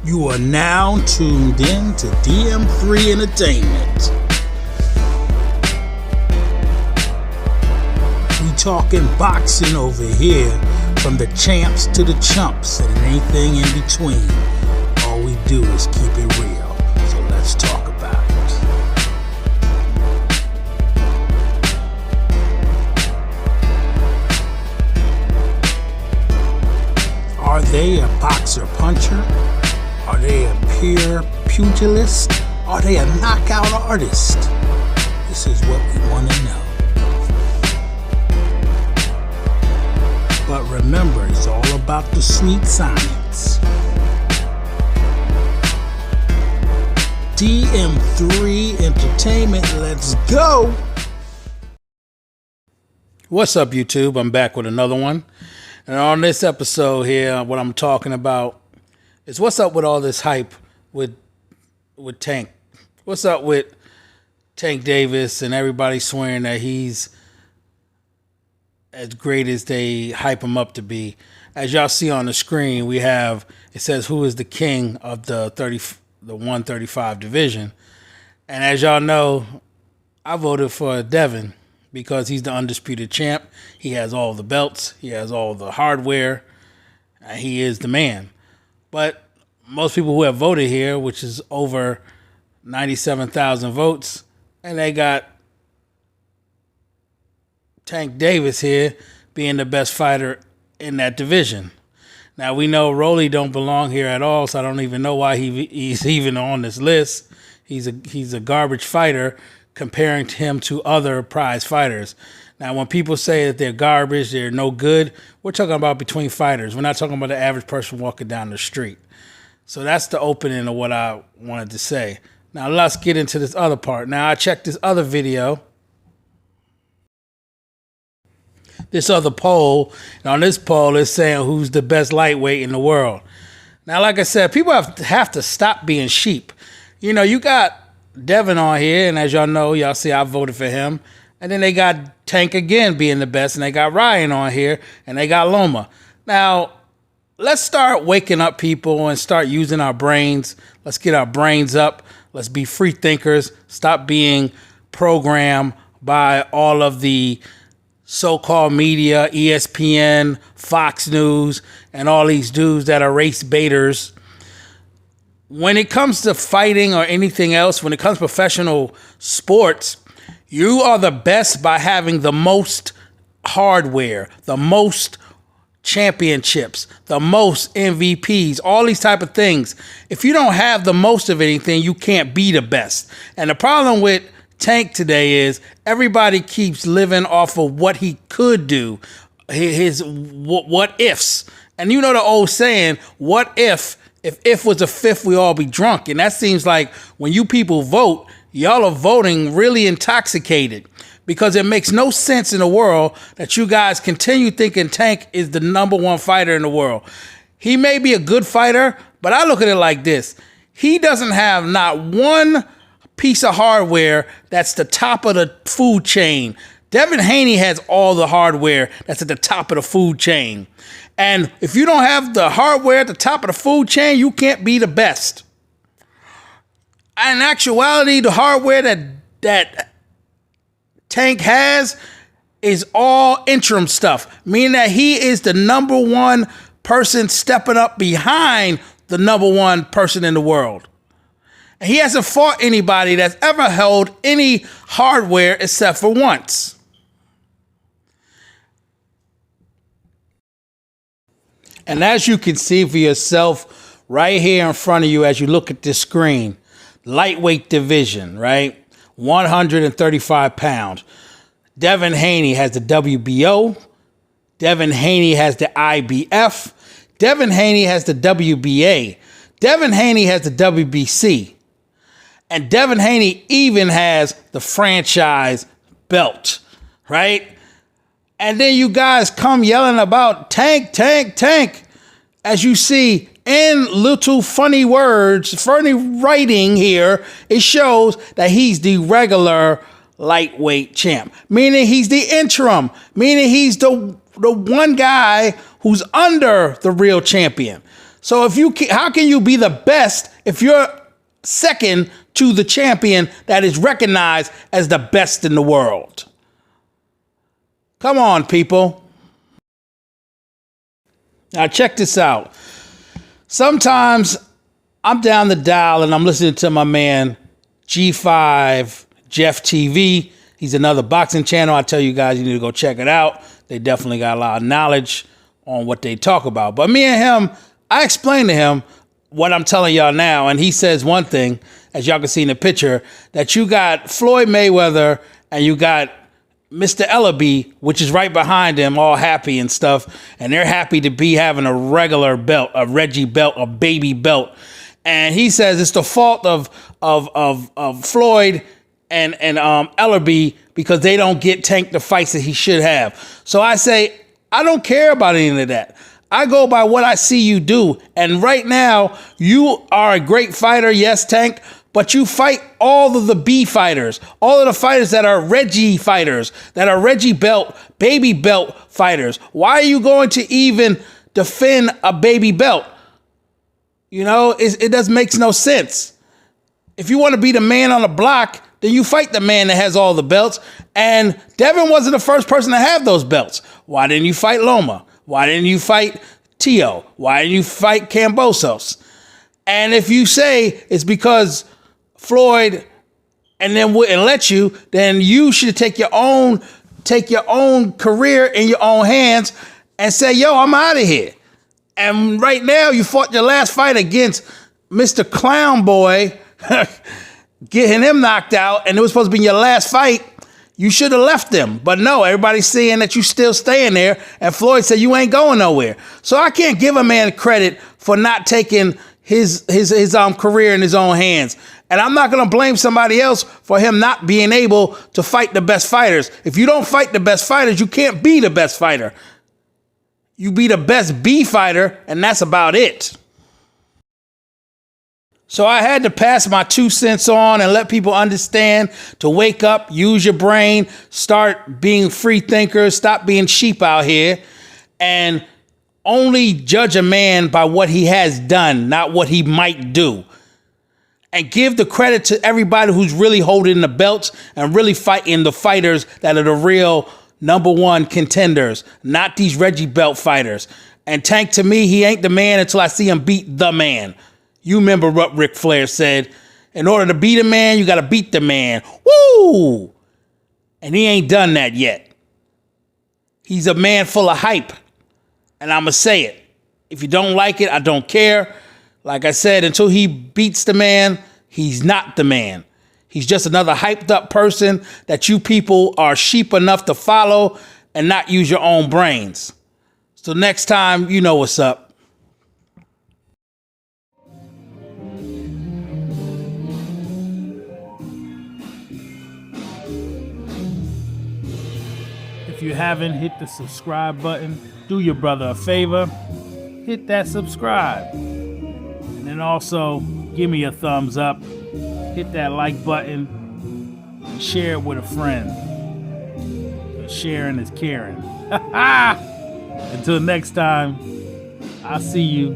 You are now tuned in to DM3 Entertainment. We talking boxing over here, from the champs to the chumps and anything in between. All we do is keep it real, so let's talk about it. Are they a boxer puncher? Are they a pure pugilist? Are they a knockout artist? This is what we want to know. But remember, it's all about the sweet science. DM3 Entertainment, let's go! What's up, YouTube? I'm back with another one. And on this episode here, what I'm talking about is what's up with all this hype with Tank. What's up with Tank Davis and everybody swearing that he's as great as they hype him up to be. As y'all see on the screen, it says who is the king of the 135 division. And as y'all know, I voted for Devin because he's the undisputed champ. He has all the belts. He has all the hardware. And he is the man. But most people who have voted here, which is over 97,000 votes, and they got Tank Davis here being the best fighter in that division. Now, we know Rolly don't belong here at all, so I don't even know why he's even on this list. He's a garbage fighter comparing him to other prize fighters. Now, when people say that they're garbage, they're no good, we're talking about between fighters. We're not talking about the average person walking down the street. So that's the opening of what I wanted to say. Now, let's get into this other part. Now, I checked this other video, this other poll, and on this poll, it's saying who's the best lightweight in the world. Now, like I said, people have to stop being sheep. You know, you got Devin on here, and as y'all know, y'all see I voted for him. And then they got Tank again being the best, and they got Ryan on here, and they got Loma. Now, let's start waking up people and start using our brains. Let's get our brains up. Let's be free thinkers. Stop being programmed by all of the so-called media, ESPN, Fox News, and all these dudes that are race baiters. When it comes to fighting or anything else, when it comes to professional sports, you are the best by having the most hardware, the most championships, the most MVPs, all these type of things. If you don't have the most of anything, you can't be the best. And the problem with Tank today is everybody keeps living off of what he could do, his what ifs. And you know the old saying, what if was a fifth, we all be drunk. And that seems like when you people vote, y'all are voting really intoxicated, because it makes no sense in the world that you guys continue thinking Tank is the number one fighter in the world. He may be a good fighter, but I look at it like this. He doesn't have not one piece of hardware that's the top of the food chain. Devin Haney has all the hardware that's at the top of the food chain. And if you don't have the hardware at the top of the food chain, you can't be the best. In actuality, the hardware that Tank has is all interim stuff, meaning that he is the number one person stepping up behind the number one person in the world. And he hasn't fought anybody that's ever held any hardware except for once. And as you can see for yourself right here in front of you as you look at this screen, lightweight division, right? 135 pounds. Devin Haney has the WBO. Devin Haney has the IBF. Devin Haney has the WBA. Devin Haney has the WBC. And Devin Haney even has the franchise belt, right? And then you guys come yelling about Tank, Tank, Tank. As you see in little funny words, funny writing here, it shows that he's the regular lightweight champ, meaning he's the interim, meaning he's the one guy who's under the real champion. So how can you be the best if you're second to the champion that is recognized as the best in the world? Come on, people. Now check this out. Sometimes I'm down the dial and I'm listening to my man G5 Jeff TV. He's another boxing channel. I tell you guys, you need to go check it out. They definitely got a lot of knowledge on what they talk about. But me and him, I explained to him what I'm telling y'all now, and he says one thing, as y'all can see in the picture, that you got Floyd Mayweather and you got Mr. Ellaby, which is right behind him, all happy and stuff, and they're happy to be having a regular belt, a Reggie belt, a baby belt. And he says it's the fault of Floyd and Ellaby because they don't get Tank the fights that he should have. So I say, I don't care about any of that. I go by what I see you do. And right now, you are a great fighter, yes, Tank, but you fight all of the B fighters, all of the fighters that are Reggie fighters, that are Reggie belt, baby belt fighters. Why are you going to even defend a baby belt? You know, it doesn't make no sense. If you want to be the man on the block, then you fight the man that has all the belts. And Devin wasn't the first person to have those belts. Why didn't you fight Loma? Why didn't you fight Tio? Why didn't you fight Cambosos? And if you say it's because Floyd and then wouldn't let you, then you should take your own career in your own hands and say, yo, I'm out of here. And right now you fought your last fight against Mr. Clown Boy, getting him knocked out, and it was supposed to be your last fight. You should have left him. But no, everybody's saying that you still staying there, and Floyd said you ain't going nowhere. So I can't give a man credit for not taking his career in his own hands. And I'm not going to blame somebody else for him not being able to fight the best fighters. If you don't fight the best fighters, you can't be the best fighter. You be the best B fighter, and that's about it. So I had to pass my 2 cents on and let people understand to wake up, use your brain, start being free thinkers, stop being sheep out here, and only judge a man by what he has done, not what he might do. And give the credit to everybody who's really holding the belts and really fighting the fighters that are the real #1 contenders, not these Reggie belt fighters. And Tank, to me, he ain't the man until I see him beat the man. You remember what Ric Flair said, in order to beat a man, you got to beat the man. Woo! And he ain't done that yet. He's a man full of hype. And I'm going to say it. If you don't like it, I don't care. Like I said, until he beats the man, he's not the man. He's just another hyped up person that you people are sheep enough to follow and not use your own brains. So next time, you know what's up. If you haven't hit the subscribe button, do your brother a favor, hit that subscribe. And then also give me a thumbs up, hit that like button, and share it with a friend. Sharing is caring. Until next time, I'll see you